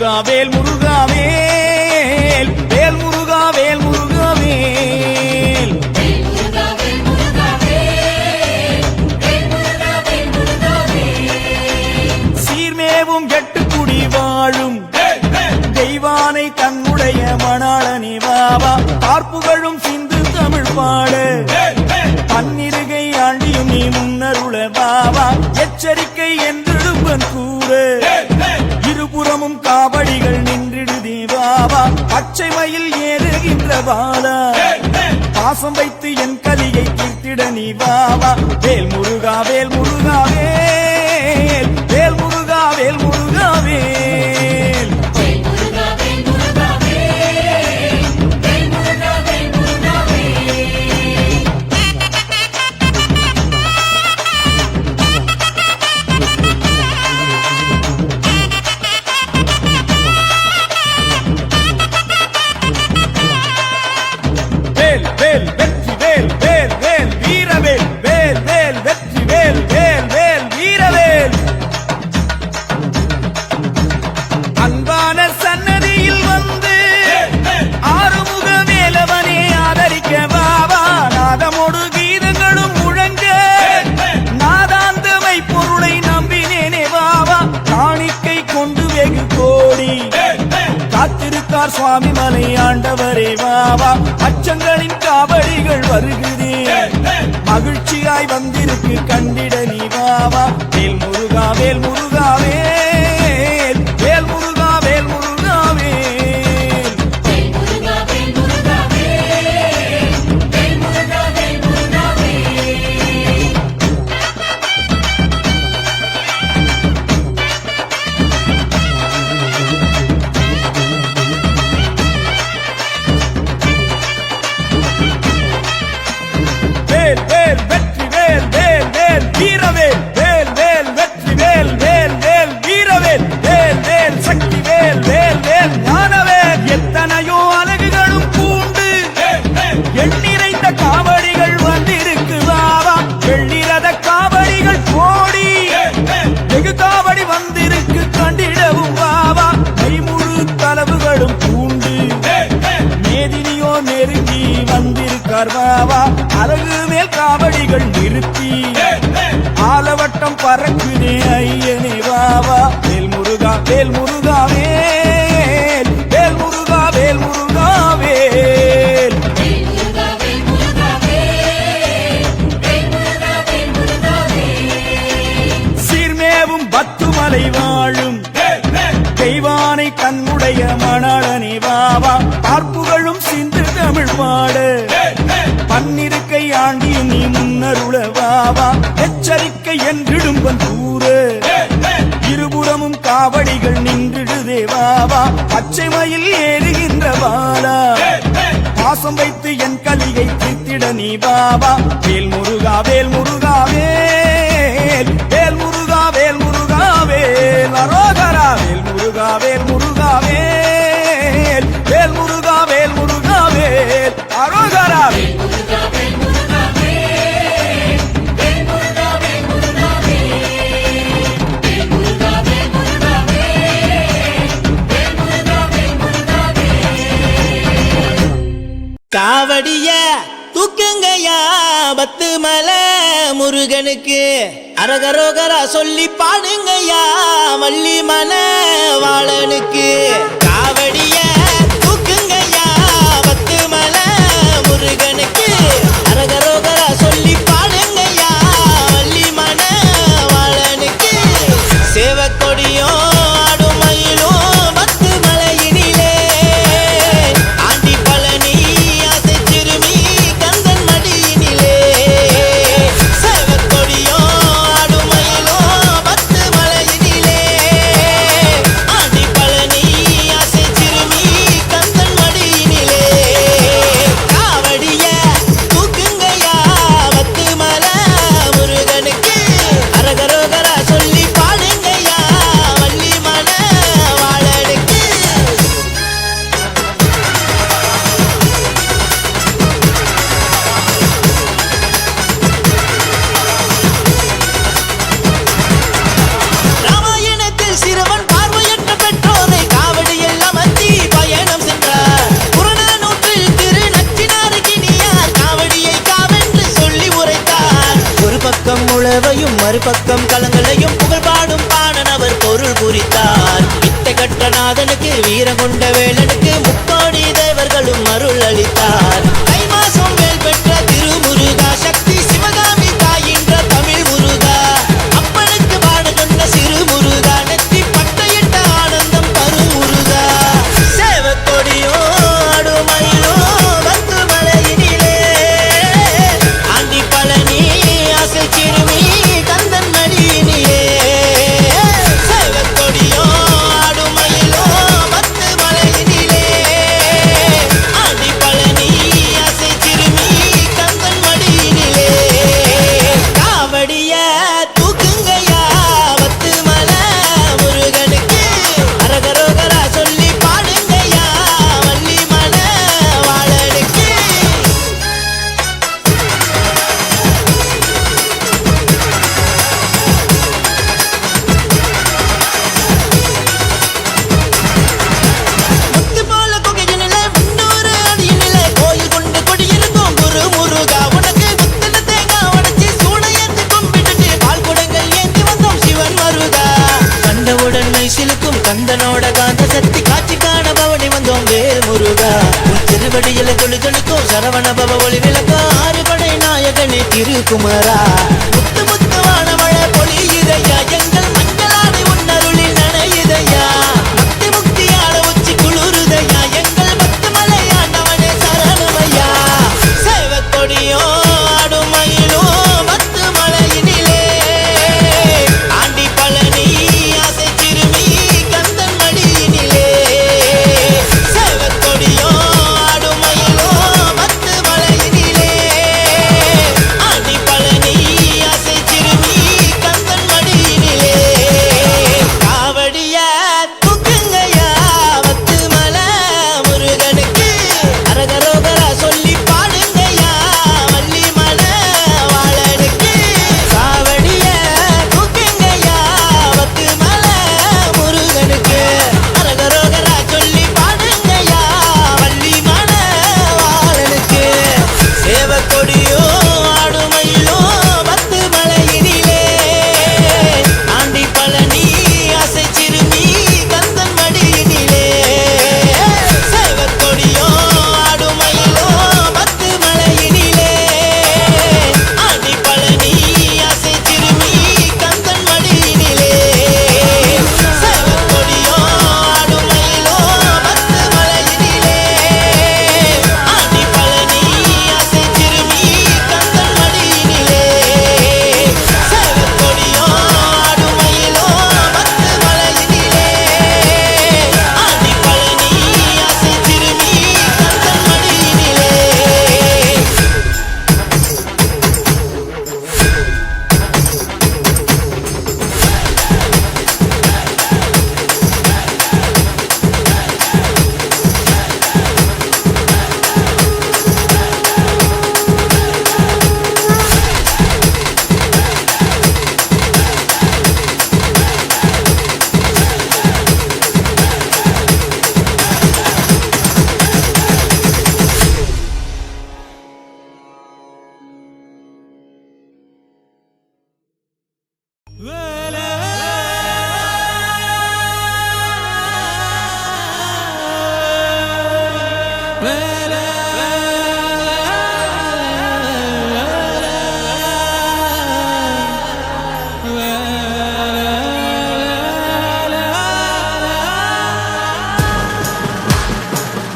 முருகா வேல் முருகா வேல் வேல் முருகா வேல் முருகா வேல் சீர்மேவும் எட்டுக்குடி வாழும் தெய்வானை தன்னுடைய மணாளனே வாவா பார்ப்புகளும் சிந்து தமிழ் பாடு பன்னிருகை ஆண்டியும் நீ முன்னருள பாவா எச்சரிக்கை என்றிடுவன் கூறு இருபுறமும் காவடிகள் நின்றிடுதே வாவா பச்சை மயில் ஏறுகின்ற பாலா பாசம் வைத்து என் கலியை தீர்த்திட நீ வாவா வேல் முருகா வேல் முருகா வேல் வேல் முருகா வேல் முருகா வேல் வேல் வெற்றி வேல் வேல் வேல் வீரவேல் வேல் வேல் வெற்றி வேல் வேல் வேல் வீரவேல் அன்பான சன்னதியில் வந்து ஆறுமுக வேலவனே ஆதரிக்க பாபா நாதமோடு கீதங்களும் முழங்க நாதாந்தமை பொருளை நம்பினேனே பாபா காணிக்கை கொண்டு வெகு கோடி காத்திருக்கார் சுவாமி மலை ஆண்டவரே வாவா அச்சங்களின் காவடிகள் வருகிறே மகிழ்ச்சியாய் வந்திருக்கு கண்டிட நீ வாவா வேல் முருகா வேல் முருகா வேல் வேல் முருகா வேல் முருகா வேல் வேல் வேல் வெற்றி வேல் வேல் வேல் வீரவேல் வேல் வேல் வெற்றி வேல் வேல் வேல் வீரவேல் வேல் வேல் சக்தி வேல் வேல் வேல் ஞானவேல் எத்தனையோ அழகுகளும் பூண்டு எண்ணிறைந்த காவடிகள் வந்திருக்கு வாவா வெள்ளிரத காவடிகள் கோடி வெகு காவடி வந்திருக்கு கண்டிடவும் வாவா கைமுழு தளவுகளும் பூண்டு மேதினியோ நெருங்கி வந்திருக்கார் வாவா அழகு மேல் காவடிகள் நிறுத்தி ஆலவட்டம் பறக்குதே ஐயனே வாவா வேல் முருகா வேல் முருகா வேல் வேல் முருகா வேல் முருகா வேல் சீர்மேவும் பத்துமலை வாழும் தெய்வானை தன்னுடைய மணாளனே வாவா பார்ப்புகளும் சிந்து தமிழ் பாடு பன்னிருக்கை ஆண்டியும் நீ முன்னருள வாவா எச்சரிக்கை என்றிடும்பன் கூறு இருபுறமும் காவடிகள் நின்றிடுதே வாவா பச்சை மயில் ஏறுகின்ற பாலா பாசம் வைத்து என் கலியை தீர்த்திட நீ பாபா வேல் முருகா வேல் முருகா வேல் வேல் முருகா வேல் முருகா வேல் அரோகரா வேல் முருகா வேல் முருகா வேல் வேல் முருகா வேல் முருகா வேல் அரோகரா காவடிய தூக்குங்கயா பத்துமலை முருகனுக்கு அரகரோகரா சொல்லி பாடுங்கயா வள்ளி மன வாழனுக்கு காவடிய தூக்குங்கயா பத்துமலை முருகனுக்கு அரகரோகரா சொல்லி பாடுங்கயா வள்ளி மன வாழனுக்கு சேவக்கொடியோ ஆடுமயிலும் பத்து மலையினிலே ஆண்டி பழனி ஆசை சிறுமி கந்தன் மடியினிலே சேவக்கொடியோ ஆடுமயிலும் பத்து மலையினிலே ஆண்டி பழனி ஆசை சிறுமி கந்தன் மடியினிலே காவடிய கொண்ட வேலனுக்கு முக்கோடி தேவர்களும் அருள் அளித்தார். தை மாசம் வேல் பெற்ற திருமுருகா, சக்தி சிவகாமி தாயின்ற தமிழ் முருகா, அப்பனுக்கு பாட சொன்ன சிறு முருகா, நெத்தி பட்டையிட்ட ஆனந்தம் தரும் முருகா. சேவக்கொடியோ அடுமயிலோ வந்து மலையினிலே, ஆண்டி பழனி ஆசை சிறுமி கந்தன் மடியினிலே. சேவக்கொடியோ அடுமயிலோ வந்து மலையினிலே, ஆண்டி பழனி ஆசை சிறுமி கந்தன் மடியினிலே. காவடிய தூக்குங்கயா வத்து மலை முருகனுக்கு, அரகரோகரா சொல்லி பாடுங்கயா வள்ளி மலை வாழனுக்கு. முத்து போல குகையினிலே 300 அடியினிலே கோயில் கொண்டு கொடியிருக்கும் குரு முருகா, உனக்கு குத்தின தேங்காய் உடைச்சி சூளை ஏந்தி கும்பிட்டுட்டு பால் குடங்கள் ஏந்தி வந்தோம் சிவன் மருகா. கண்டவுடன் மெய்சிலுக்கும் கந்தனோட காந்த சக்தி, காட்சி காண பவனி வந்தோம் வேல் முருகா. உன் திருவடியில தொழுதொழுக்கும் சரவண பவ ஒளி விளக்கம் ஆறுபடை நாயகனே திருக்குமரா. முத்து முத்து வானமழை பொழியுதையா, எங்கள் மஞ்சளாடை உன்னருளில் நனையுதையா. பக்தி முக்தியாட உச்சி குளிருதையா, எங்கள் பத்து மலை ஆண்டவனே சரணமையா. சேவக்கொடியோ அடுமயிலோ பத்து மலையினிலே, ஆண்டி பழனி ஆசை சிறுமி கந்தன் மடியினிலே. சேவக்கொடியோ அடுமயிலோ பத்து மலையினிலே, ஆண்டி பழனி ஆசை சிறுமி கந்தன் மடியினிலே. காவடிய தூக்குங்கயா வத்து மலை முருகனுக்கு, அரகரோகரா சொல்லி பாடுங்கயா வள்ளி மலை வாழனுக்கு. காவடிய தூக்குங்கயா வத்து மலை முருகனுக்கு, அரகரோகரா சொல்லி பாடுங்கயா வள்ளி மலை வாழனுக்கு. சேவக்கொடியோ அடுமயிலோ பத்து மலையினிலே, ஆண்டி பழனி ஆசை சிறுமி கந்தன் மடியினிலே. சேவக்கொடியோ அடுமயிலோ பத்து மலையினிலே, ஆண்டி பழனி ஆசை சிறுமி கந்தன் மடியினிலே. சேவக்கொடியோ அடுமயிலோ பத்து மலையினிலே, ஆண்டி பழனி ஆசை சிறுமி கந்தன் மடியினிலே. சேவக்கொடியோ அடுமயிலோ பத்து மலையினிலே, ஆண்டி பழனி ஆசை சிறுமி கந்தன் மடியினிலே.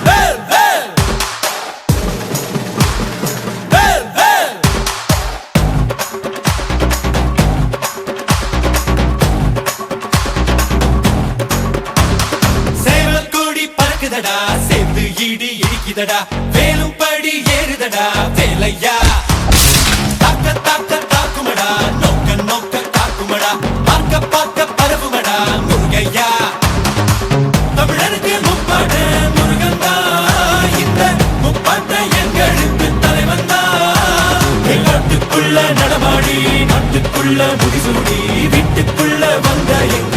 வேல் வேல் வேல் வேல். சேவற்கொடி பறக்குதடா, சேர்ந்து இடி இடிக்குதடா, வேலும் படி ஏறுதடா வேலையா. தாக்க தாக்க தாக்குமடா, நோக்க நோக்க தாக்குமடா, பார்க்க பார்க்க பரவுமடா முருகையா. தமிழருக்கு முப்பாட்ட முருகந்தா, இந்த முப்பாட்ட எங்களுக்கு தலைவந்தா. நாட்டுக்குள்ள நடமாடி, நாட்டுக்குள்ள முடிசூடி, வீட்டுக்குள்ள வந்த எங்க